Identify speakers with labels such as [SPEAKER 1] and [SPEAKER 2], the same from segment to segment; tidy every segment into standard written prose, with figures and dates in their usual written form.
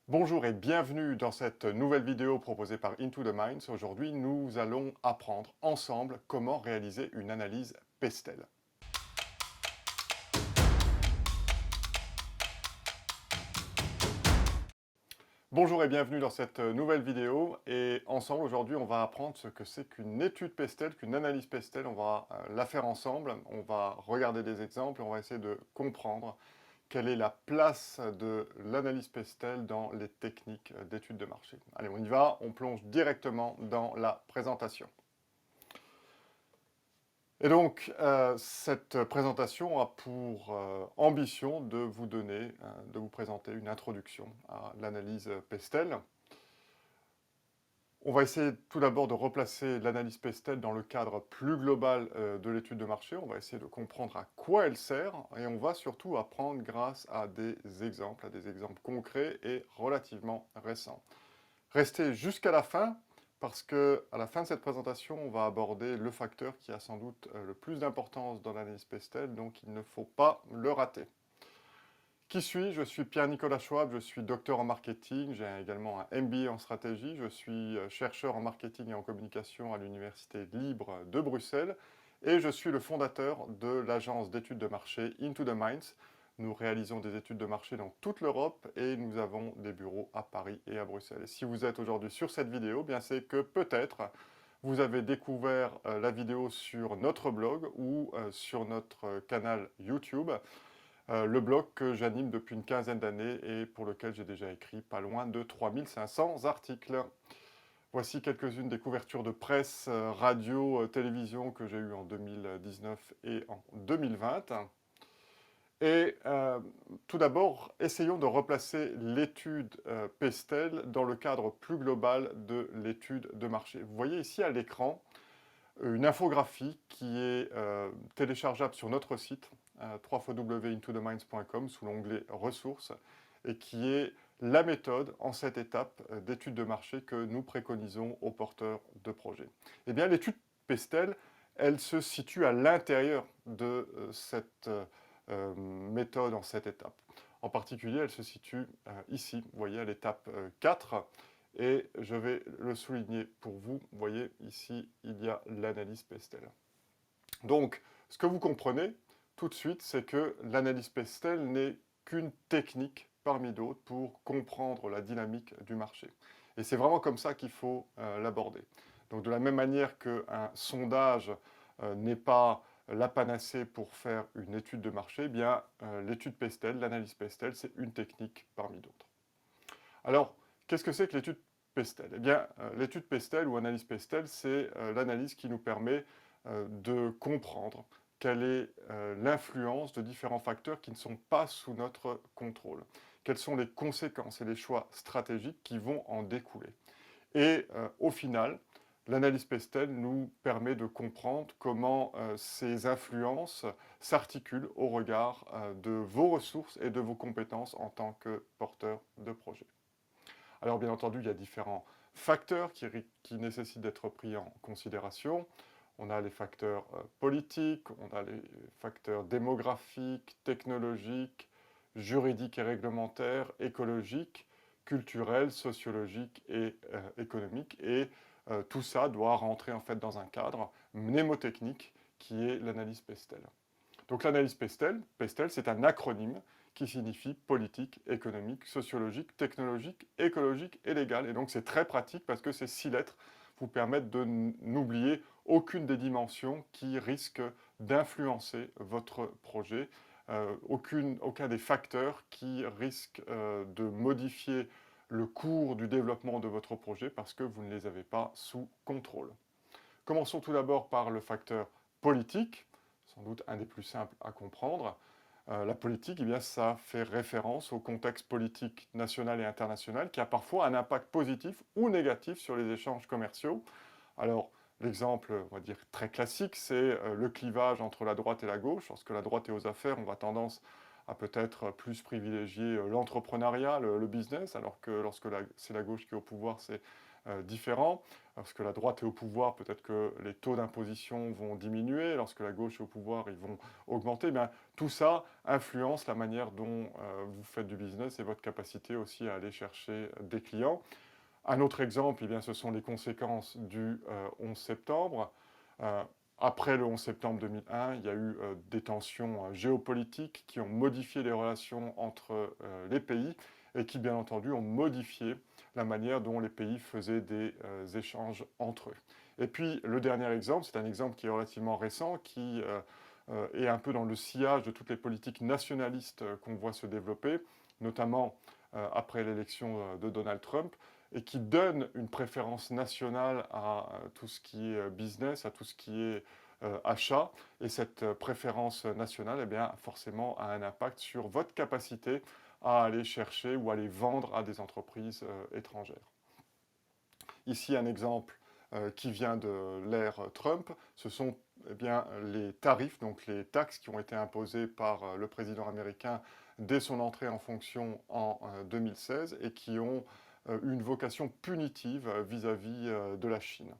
[SPEAKER 1] Bonjour et bienvenue dans cette nouvelle vidéo proposée par Into the Minds. Aujourd'hui, nous allons apprendre ensemble comment réaliser une analyse Pestel. Bonjour et bienvenue dans cette nouvelle vidéo. Et ensemble, aujourd'hui, on va apprendre ce que c'est qu'une étude Pestel, qu'une analyse Pestel. On va la faire ensemble, on va regarder des exemples, on va essayer de comprendre quelle est la place de l'analyse Pestel dans les techniques d'études de marché. Allez, on y va, on plonge directement dans la présentation. Et donc, cette présentation a pour ambition de vous donner, de vous présenter une introduction à l'analyse Pestel. On va essayer tout d'abord de replacer l'analyse Pestel dans le cadre plus global de l'étude de marché. On va essayer de comprendre à quoi elle sert et on va surtout apprendre grâce à des exemples concrets et relativement récents. Restez jusqu'à la fin parce qu'à la fin de cette présentation, on va aborder le facteur qui a sans doute le plus d'importance dans l'analyse Pestel, donc il ne faut pas le rater. Qui suis-je? Je suis Pierre-Nicolas Schwab, je suis docteur en marketing, j'ai également un MBA en stratégie, je suis chercheur en marketing et en communication à l'Université libre de Bruxelles et je suis le fondateur de l'agence d'études de marché Into the Minds. Nous réalisons des études de marché dans toute l'Europe et nous avons des bureaux à Paris et à Bruxelles. Et si vous êtes aujourd'hui sur cette vidéo, bien c'est que peut-être vous avez découvert la vidéo sur notre blog ou sur notre canal YouTube. Le blog que j'anime depuis une quinzaine d'années et pour lequel j'ai déjà écrit pas loin de 3500 articles. Voici quelques-unes des couvertures de presse, radio, télévision que j'ai eues en 2019 et en 2020. Et tout d'abord, essayons de replacer l'étude Pestel dans le cadre plus global de l'étude de marché. Vous voyez ici à l'écran une infographie qui est téléchargeable sur notre site, www.intotheminds.com, sous l'onglet ressources, et qui est la méthode en 7 étapes d'étude de marché que nous préconisons aux porteurs de projets. Eh bien, l'étude Pestel, elle se situe à l'intérieur de cette méthode en 7 étapes. En particulier, elle se situe ici, vous voyez, à l'étape 4, et je vais le souligner pour vous. Vous voyez, ici, il y a l'analyse Pestel. Donc, ce que vous comprenez tout de suite, c'est que l'analyse Pestel n'est qu'une technique parmi d'autres pour comprendre la dynamique du marché. Et c'est vraiment comme ça qu'il faut l'aborder. Donc, de la même manière qu'un sondage n'est pas la panacée pour faire une étude de marché, eh bien, l'étude Pestel, l'analyse Pestel, c'est une technique parmi d'autres. Alors, qu'est-ce que c'est que l'étude Pestel? Eh bien, l'étude Pestel ou analyse Pestel, c'est l'analyse qui nous permet de comprendre quelle est l'influence de différents facteurs qui ne sont pas sous notre contrôle. Quelles sont les conséquences et les choix stratégiques qui vont en découler. Et au final, l'analyse Pestel nous permet de comprendre comment ces influences s'articulent au regard de vos ressources et de vos compétences en tant que porteur de projet. Alors bien entendu, il y a différents facteurs qui nécessitent d'être pris en considération. On a les facteurs politiques, on a les facteurs démographiques, technologiques, juridiques et réglementaires, écologiques, culturels, sociologiques et économiques. Et tout ça doit rentrer en fait dans un cadre mnémotechnique qui est l'analyse Pestel. Donc l'analyse Pestel, Pestel c'est un acronyme qui signifie politique, économique, sociologique, technologique, écologique et légale. Et donc c'est très pratique parce que ces 6 lettres vous permettent de n'oublier aucune des dimensions qui risquent d'influencer votre projet, aucun des facteurs qui risquent de modifier le cours du développement de votre projet parce que vous ne les avez pas sous contrôle. Commençons tout d'abord par le facteur politique, sans doute un des plus simples à comprendre. La politique, eh bien, ça fait référence au contexte politique national et international qui a parfois un impact positif ou négatif sur les échanges commerciaux. Alors, l'exemple, on va dire, très classique, c'est le clivage entre la droite et la gauche. Lorsque la droite est aux affaires, on va tendance à peut-être plus privilégier l'entrepreneuriat, le business, alors que lorsque c'est la gauche qui est au pouvoir, c'est différents. Lorsque la droite est au pouvoir, peut-être que les taux d'imposition vont diminuer. Lorsque la gauche est au pouvoir, ils vont augmenter. Eh bien, tout ça influence la manière dont vous faites du business et votre capacité aussi à aller chercher des clients. Un autre exemple, eh bien, ce sont les conséquences du 11 septembre. Euh, Après le 11 septembre 2001, il y a eu des tensions géopolitiques qui ont modifié les relations entre les pays et qui, bien entendu, ont modifié la manière dont les pays faisaient des échanges entre eux. Et puis, le dernier exemple, c'est un exemple qui est relativement récent, qui est un peu dans le sillage de toutes les politiques nationalistes qu'on voit se développer, notamment après l'élection de Donald Trump, et qui donne une préférence nationale à tout ce qui est business, à tout ce qui est achat. Et cette préférence nationale, eh bien, forcément, a un impact sur votre capacité à aller chercher ou aller vendre à des entreprises étrangères. Ici, un exemple qui vient de l'ère Trump, ce sont eh bien, les tarifs, donc les taxes qui ont été imposées par le président américain dès son entrée en fonction en 2016 et qui ont une vocation punitive vis-à-vis de la Chine.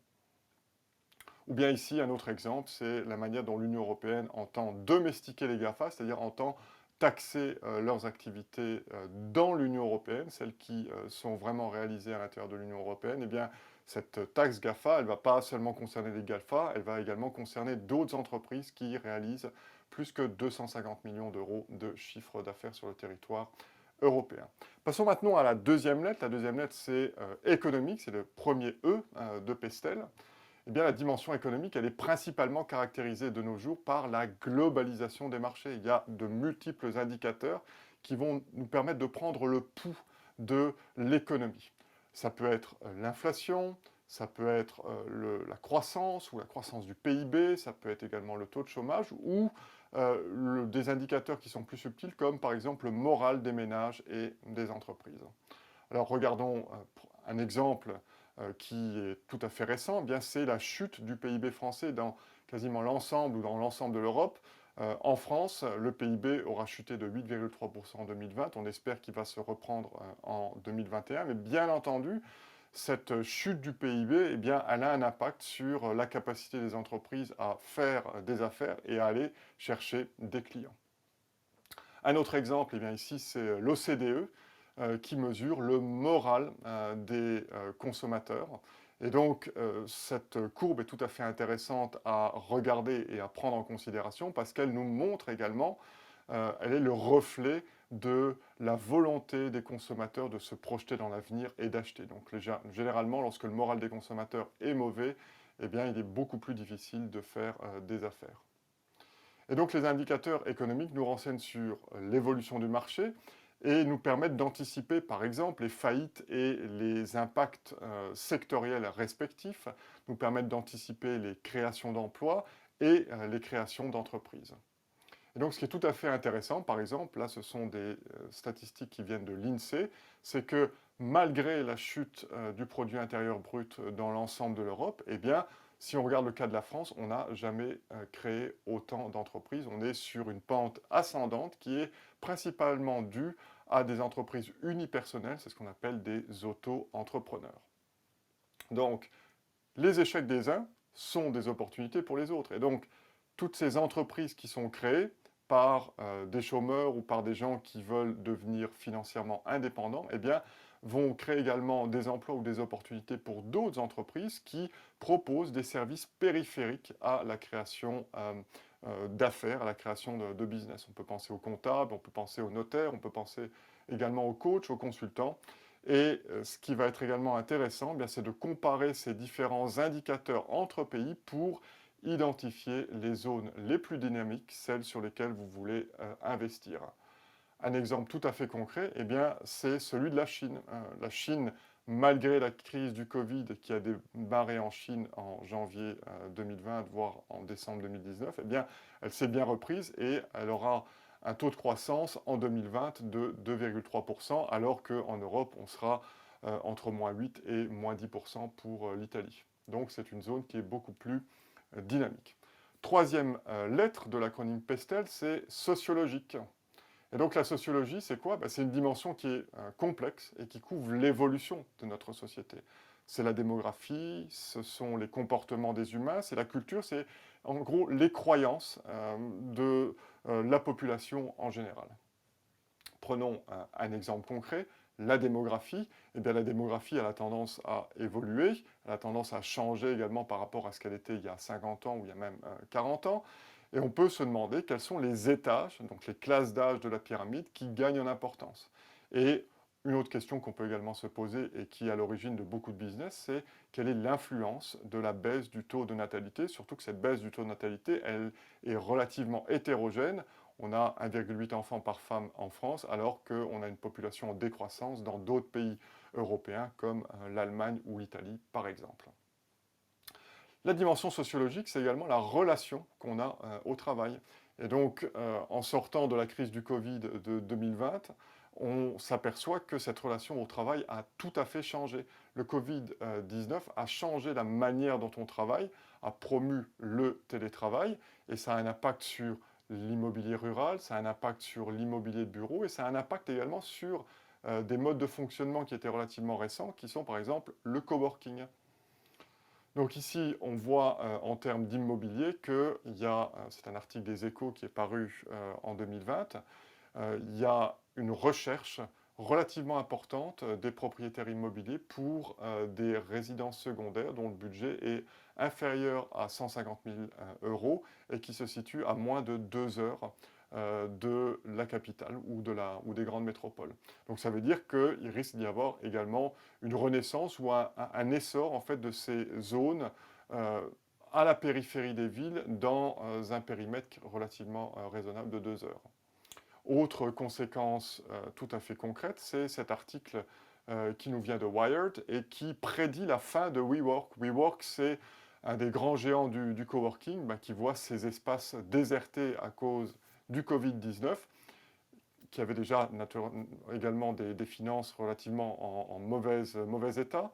[SPEAKER 1] Ou bien ici, un autre exemple, c'est la manière dont l'Union européenne entend domestiquer les GAFA, c'est-à-dire entend taxer leurs activités dans l'Union européenne, celles qui sont vraiment réalisées à l'intérieur de l'Union européenne. Eh bien, cette taxe GAFA, elle ne va pas seulement concerner les GAFA, elle va également concerner d'autres entreprises qui réalisent plus que 250 millions d'euros de chiffre d'affaires sur le territoire européen. Passons maintenant à la deuxième lettre. La deuxième lettre, c'est économique, c'est le premier E de Pestel. Eh bien, la dimension économique, elle est principalement caractérisée de nos jours par la globalisation des marchés. Il y a de multiples indicateurs qui vont nous permettre de prendre le pouls de l'économie. Ça peut être l'inflation, ça peut être la croissance ou la croissance du PIB, ça peut être également le taux de chômage ou des indicateurs qui sont plus subtils comme par exemple le moral des ménages et des entreprises. Alors regardons un exemple qui est tout à fait récent, eh bien c'est la chute du PIB français dans quasiment l'ensemble ou dans l'ensemble de l'Europe. En France, le PIB aura chuté de 8,3% en 2020. On espère qu'il va se reprendre en 2021. Mais bien entendu, cette chute du PIB, eh bien, elle a un impact sur la capacité des entreprises à faire des affaires et à aller chercher des clients. Un autre exemple, eh bien, ici, c'est l'OCDE qui mesure le moral des consommateurs. Et donc, cette courbe est tout à fait intéressante à regarder et à prendre en considération parce qu'elle nous montre également, elle est le reflet de la volonté des consommateurs de se projeter dans l'avenir et d'acheter. Donc, généralement, lorsque le moral des consommateurs est mauvais, eh bien, il est beaucoup plus difficile de faire des affaires. Et donc les indicateurs économiques nous renseignent sur l'évolution du marché et nous permettent d'anticiper par exemple les faillites et les impacts sectoriels respectifs, nous permettent d'anticiper les créations d'emplois et les créations d'entreprises. Et donc ce qui est tout à fait intéressant, par exemple, là ce sont des statistiques qui viennent de l'INSEE, c'est que malgré la chute du produit intérieur brut dans l'ensemble de l'Europe, eh bien, si on regarde le cas de la France, on n'a jamais créé autant d'entreprises. On est sur une pente ascendante qui est principalement due à des entreprises unipersonnelles, c'est ce qu'on appelle des auto-entrepreneurs. Donc, les échecs des uns sont des opportunités pour les autres. Et donc, toutes ces entreprises qui sont créées par des chômeurs ou par des gens qui veulent devenir financièrement indépendants, eh bien, vont créer également des emplois ou des opportunités pour d'autres entreprises qui proposent des services périphériques à la création d'affaires, à la création de business. On peut penser aux comptables, on peut penser aux notaires, on peut penser également aux coachs, aux consultants. Et ce qui va être également intéressant, eh c'est de comparer ces différents indicateurs entre pays pour identifier les zones les plus dynamiques, celles sur lesquelles vous voulez investir. Un exemple tout à fait concret, eh bien, c'est celui de la Chine. La Chine, malgré la crise du Covid qui a démarré en Chine en janvier 2020, voire en décembre 2019, eh bien, elle s'est bien reprise et elle aura un taux de croissance en 2020 de 2,3%, alors qu'en Europe, on sera entre moins 8 et moins 10% pour l'Italie. Donc c'est une zone qui est beaucoup plus dynamique. Troisième lettre de l'acronyme PESTEL, c'est sociologique. Et donc la sociologie, c'est quoi? C'est une dimension qui est complexe et qui couvre l'évolution de notre société. c'est la démographie, ce sont les comportements des humains, c'est la culture, c'est en gros les croyances de la population en général. Prenons un exemple concret, la démographie. Eh bien, la démographie, elle a tendance à évoluer, elle a tendance à changer également par rapport à ce qu'elle était il y a 50 ans ou il y a même 40 ans. Et on peut se demander quels sont les étages, donc les classes d'âge de la pyramide qui gagnent en importance. Et une autre question qu'on peut également se poser et qui est à l'origine de beaucoup de business, c'est quelle est l'influence de la baisse du taux de natalité, surtout que cette baisse du taux de natalité, elle est relativement hétérogène. On a 1,8 enfants par femme en France, alors qu'on a une population en décroissance dans d'autres pays européens comme l'Allemagne ou l'Italie, par exemple. La dimension sociologique, c'est également la relation qu'on a au travail. Et donc, en sortant de la crise du Covid de 2020, on s'aperçoit que cette relation au travail a tout à fait changé. Le Covid-19 a changé la manière dont on travaille, a promu le télétravail, et ça a un impact sur l'immobilier rural, ça a un impact sur l'immobilier de bureau, et ça a un impact également sur des modes de fonctionnement qui étaient relativement récents, qui sont par exemple le coworking. Donc ici, on voit en termes d'immobilier que c'est un article des Échos qui est paru en 2020, il y a une recherche relativement importante des propriétaires immobiliers pour des résidences secondaires dont le budget est inférieur à 150 000 euros et qui se situe à moins de 2 heures de la capitale ou des grandes métropoles. Donc ça veut dire qu'il risque d'y avoir également une renaissance ou un essor en fait, de ces zones à la périphérie des villes dans un périmètre relativement raisonnable de 2 heures. Autre conséquence tout à fait concrète, c'est cet article qui nous vient de Wired et qui prédit la fin de WeWork. WeWork, c'est un des grands géants du coworking qui voit ses espaces désertés à cause du Covid-19, qui avait déjà également des finances relativement en mauvais état.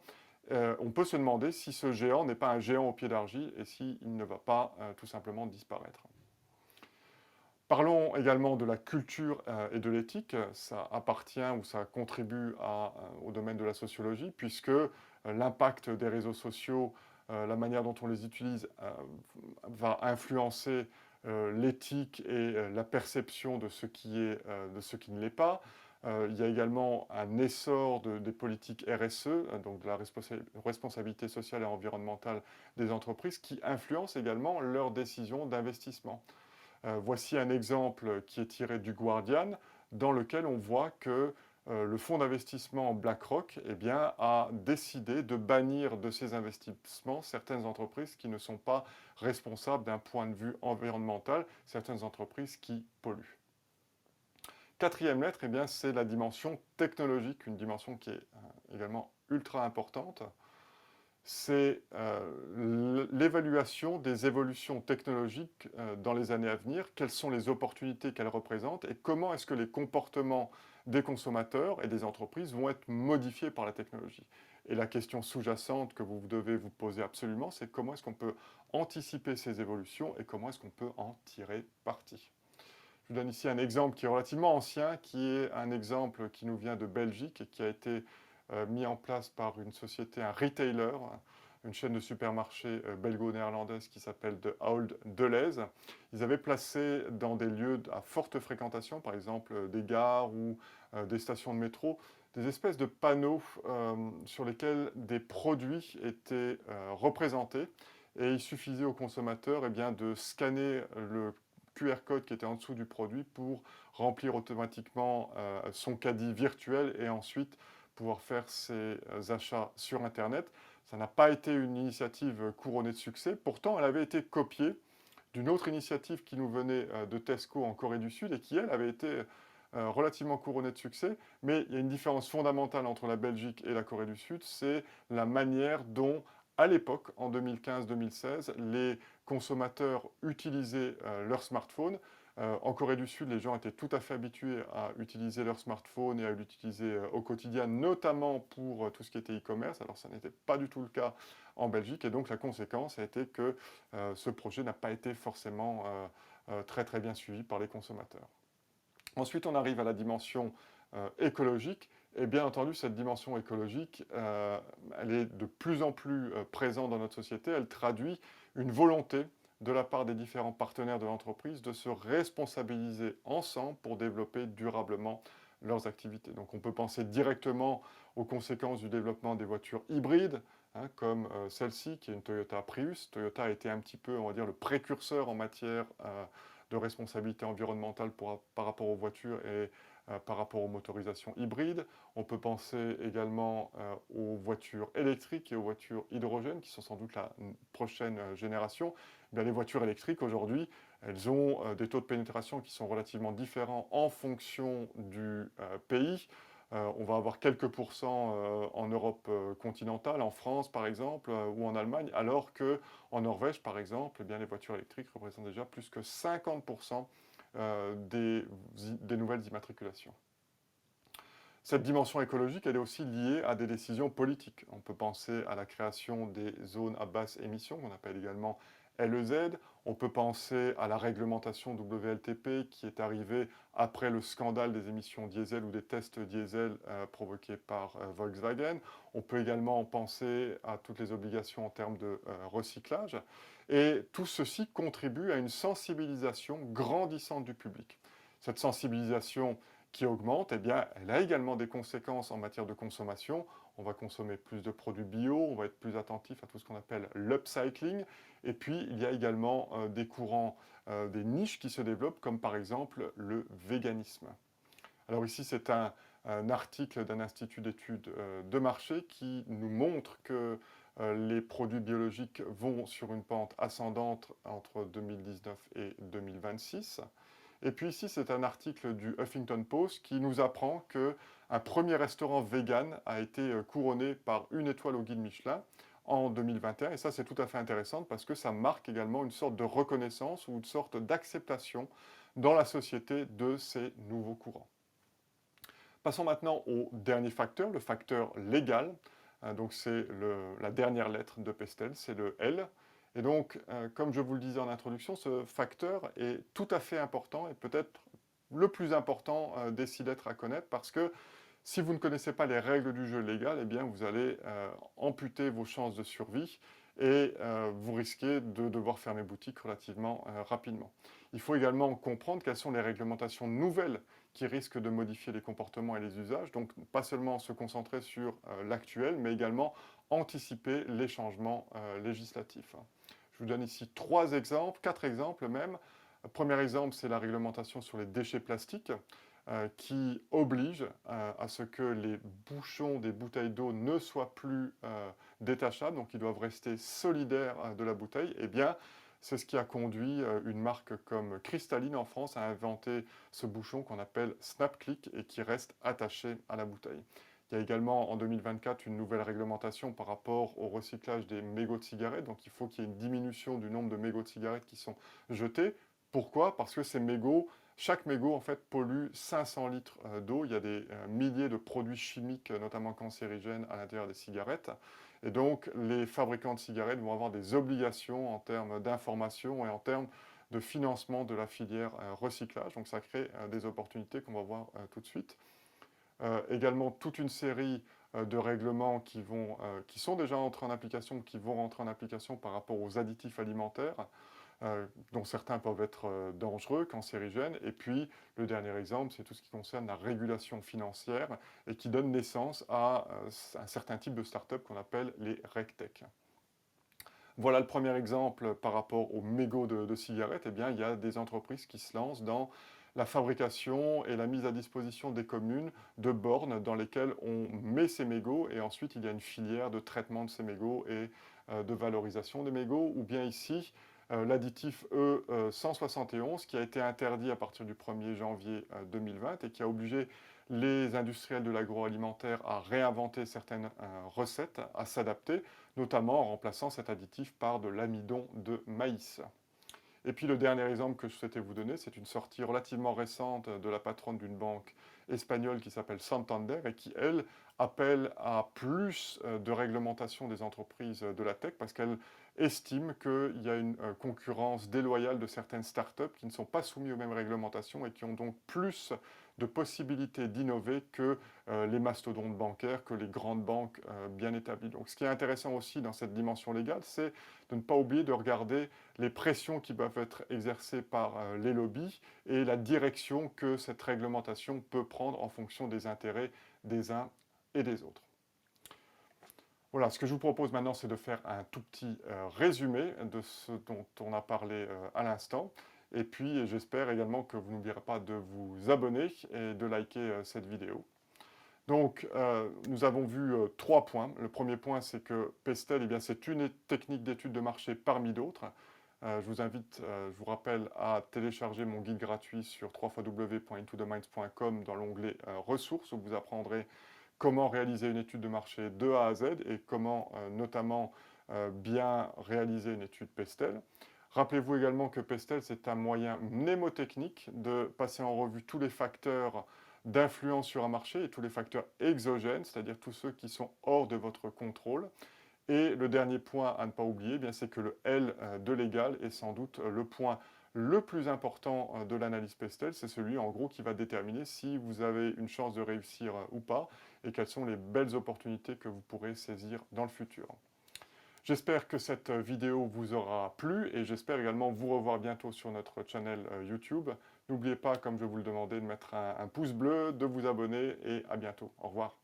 [SPEAKER 1] On peut se demander si ce géant n'est pas un géant au pied d'argile et s'il ne va pas tout simplement disparaître. Parlons également de la culture et de l'éthique. Ça appartient ou ça contribue au domaine de la sociologie, puisque l'impact des réseaux sociaux, la manière dont on les utilise, va influencer l'éthique et la perception de ce qui est, de ce qui ne l'est pas. Il y a également un essor des politiques RSE, donc de la responsabilité sociale et environnementale des entreprises, qui influencent également leurs décisions d'investissement. Voici un exemple qui est tiré du Guardian, dans lequel on voit que le fonds d'investissement BlackRock a décidé de bannir de ses investissements certaines entreprises qui ne sont pas responsables d'un point de vue environnemental, certaines entreprises qui polluent. Quatrième lettre, c'est la dimension technologique, une dimension qui est également ultra importante. C'est l'évaluation des évolutions technologiques dans les années à venir, quelles sont les opportunités qu'elles représentent et comment est-ce que les comportements des consommateurs et des entreprises vont être modifiés par la technologie. Et la question sous-jacente que vous devez vous poser absolument, c'est comment est-ce qu'on peut anticiper ces évolutions et comment est-ce qu'on peut en tirer parti. Je vous donne ici un exemple qui est relativement ancien, qui est un exemple qui nous vient de Belgique et qui a été mis en place par une société, un retailer, une chaîne de supermarchés belgo-néerlandaise qui s'appelle de Ahold Delhaize. Ils avaient placé dans des lieux à forte fréquentation, par exemple des gares ou des stations de métro, des espèces de panneaux sur lesquels des produits étaient représentés. Et il suffisait aux consommateurs de scanner le QR code qui était en dessous du produit pour remplir automatiquement son caddie virtuel et ensuite pouvoir faire ses achats sur Internet. Ça n'a pas été une initiative couronnée de succès. Pourtant, elle avait été copiée d'une autre initiative qui nous venait de Tesco en Corée du Sud et qui, elle, avait été relativement couronnée de succès. Mais il y a une différence fondamentale entre la Belgique et la Corée du Sud, c'est la manière dont, à l'époque, en 2015-2016, les consommateurs utilisaient leur smartphone. En Corée du Sud, les gens étaient tout à fait habitués à utiliser leur smartphone et à l'utiliser au quotidien, notamment pour tout ce qui était e-commerce. Alors ça n'était pas du tout le cas en Belgique, et donc la conséquence a été que ce projet n'a pas été forcément très très bien suivi par les consommateurs. Ensuite, on arrive à la dimension écologique, Et bien entendu, cette dimension écologique, elle est de plus en plus présente dans notre société. Elle traduit une volonté de la part des différents partenaires de l'entreprise de se responsabiliser ensemble pour développer durablement leurs activités. Donc on peut penser directement aux conséquences du développement des voitures hybrides, hein, comme celle-ci, qui est une Toyota Prius. Toyota a été un petit peu, on va dire, le précurseur en matière de responsabilité environnementale par rapport aux voitures et par rapport aux motorisations hybrides. On peut penser également aux voitures électriques et aux voitures hydrogènes, qui sont sans doute la prochaine génération. Bien, les voitures électriques, aujourd'hui, elles ont des taux de pénétration qui sont relativement différents en fonction du pays. On va avoir quelques pourcents en Europe continentale, en France par exemple, ou en Allemagne, alors qu'en Norvège par exemple, eh bien, les voitures électriques représentent déjà plus que 50% des nouvelles immatriculations. Cette dimension écologique, elle est aussi liée à des décisions politiques. On peut penser à la création des zones à basse émission, qu'on appelle également LEZ. On peut penser à la réglementation WLTP qui est arrivée après le scandale des émissions diesel ou des tests diesel provoqués par Volkswagen. On peut également penser à toutes les obligations en termes de recyclage. Et tout ceci contribue à une sensibilisation grandissante du public. Cette sensibilisation qui augmente, eh bien, elle a également des conséquences en matière de consommation. On va consommer plus de produits bio, on va être plus attentif à tout ce qu'on appelle l'upcycling. Et puis, il y a également des courants, des niches qui se développent, comme par exemple le véganisme. Alors ici, c'est un article d'un institut d'études de marché qui nous montre que les produits biologiques vont sur une pente ascendante entre 2019 et 2026. Et puis ici, c'est un article du Huffington Post qui nous apprend qu'un premier restaurant vegan a été couronné par une étoile au guide Michelin en 2021. Et ça, c'est tout à fait intéressant parce que ça marque également une sorte de reconnaissance ou une sorte d'acceptation dans la société de ces nouveaux courants. Passons maintenant au dernier facteur, le facteur légal. Donc c'est la dernière lettre de Pestel, c'est le L. Et donc, comme je vous le disais en introduction, ce facteur est tout à fait important et peut-être le plus important des 6 lettres à connaître parce que si vous ne connaissez pas les règles du jeu légal, eh bien vous allez amputer vos chances de survie et vous risquez de devoir fermer boutique relativement rapidement. Il faut également comprendre quelles sont les réglementations nouvelles qui risquent de modifier les comportements et les usages, donc pas seulement se concentrer sur l'actuel, mais également anticiper les changements législatifs. Je vous donne ici 3 exemples, 4 exemples même. Premier exemple, c'est la réglementation sur les déchets plastiques qui oblige à ce que les bouchons des bouteilles d'eau ne soient plus détachables, donc ils doivent rester solidaires de la bouteille. Eh bien, c'est ce qui a conduit une marque comme Cristalline en France à inventer ce bouchon qu'on appelle SnapClick et qui reste attaché à la bouteille. Il y a également en 2024 une nouvelle réglementation par rapport au recyclage des mégots de cigarettes. Donc il faut qu'il y ait une diminution du nombre de mégots de cigarettes qui sont jetés. Pourquoi? Parce que ces mégots, chaque mégot en fait pollue 500 litres d'eau. Il y a des milliers de produits chimiques, notamment cancérigènes, à l'intérieur des cigarettes. Et donc les fabricants de cigarettes vont avoir des obligations en termes d'information et en termes de financement de la filière recyclage. Donc ça crée des opportunités qu'on va voir tout de suite. Également toute une série de règlements qui sont déjà entrés en application, qui vont rentrer en application par rapport aux additifs alimentaires, dont certains peuvent être dangereux, cancérigènes. Et puis, le dernier exemple, c'est tout ce qui concerne la régulation financière et qui donne naissance à un certain type de start-up qu'on appelle les RegTech. Voilà le premier exemple par rapport aux mégots de cigarettes. Eh bien, il y a des entreprises qui se lancent dans la fabrication et la mise à disposition des communes de bornes dans lesquelles on met ces mégots et ensuite il y a une filière de traitement de ces mégots et de valorisation des mégots. Ou bien ici, l'additif E171 qui a été interdit à partir du 1er janvier 2020 et qui a obligé les industriels de l'agroalimentaire à réinventer certaines recettes, à s'adapter, notamment en remplaçant cet additif par de l'amidon de maïs. Et puis le dernier exemple que je souhaitais vous donner, c'est une sortie relativement récente de la patronne d'une banque espagnole qui s'appelle Santander et qui, elle, appelle à plus de réglementation des entreprises de la tech parce qu'elle estime qu'il y a une concurrence déloyale de certaines startups qui ne sont pas soumises aux mêmes réglementations et qui ont donc plus de possibilités d'innover que les mastodontes bancaires, que les grandes banques bien établies. Donc ce qui est intéressant aussi dans cette dimension légale, c'est de ne pas oublier de regarder les pressions qui peuvent être exercées par les lobbies et la direction que cette réglementation peut prendre en fonction des intérêts des uns et des autres. Voilà, ce que je vous propose maintenant, c'est de faire un tout petit résumé de ce dont on a parlé à l'instant. Et puis, j'espère également que vous n'oublierez pas de vous abonner et de liker cette vidéo. Donc, nous avons vu 3 points. Le premier point, c'est que Pestel, eh bien, c'est une technique d'étude de marché parmi d'autres. Je vous invite, je vous rappelle, à télécharger mon guide gratuit sur www.intotheminds.com dans l'onglet ressources, où vous apprendrez comment réaliser une étude de marché de A à Z et comment notamment bien réaliser une étude Pestel. Rappelez-vous également que Pestel, c'est un moyen mnémotechnique de passer en revue tous les facteurs d'influence sur un marché et tous les facteurs exogènes, c'est-à-dire tous ceux qui sont hors de votre contrôle. Et le dernier point à ne pas oublier, eh bien, c'est que le L de l'égal est sans doute le point le plus important de l'analyse Pestel. C'est celui, en gros, qui va déterminer si vous avez une chance de réussir ou pas et quelles sont les belles opportunités que vous pourrez saisir dans le futur. J'espère que cette vidéo vous aura plu et j'espère également vous revoir bientôt sur notre channel YouTube. N'oubliez pas, comme je vous le demandais, de mettre un pouce bleu, de vous abonner et à bientôt. Au revoir.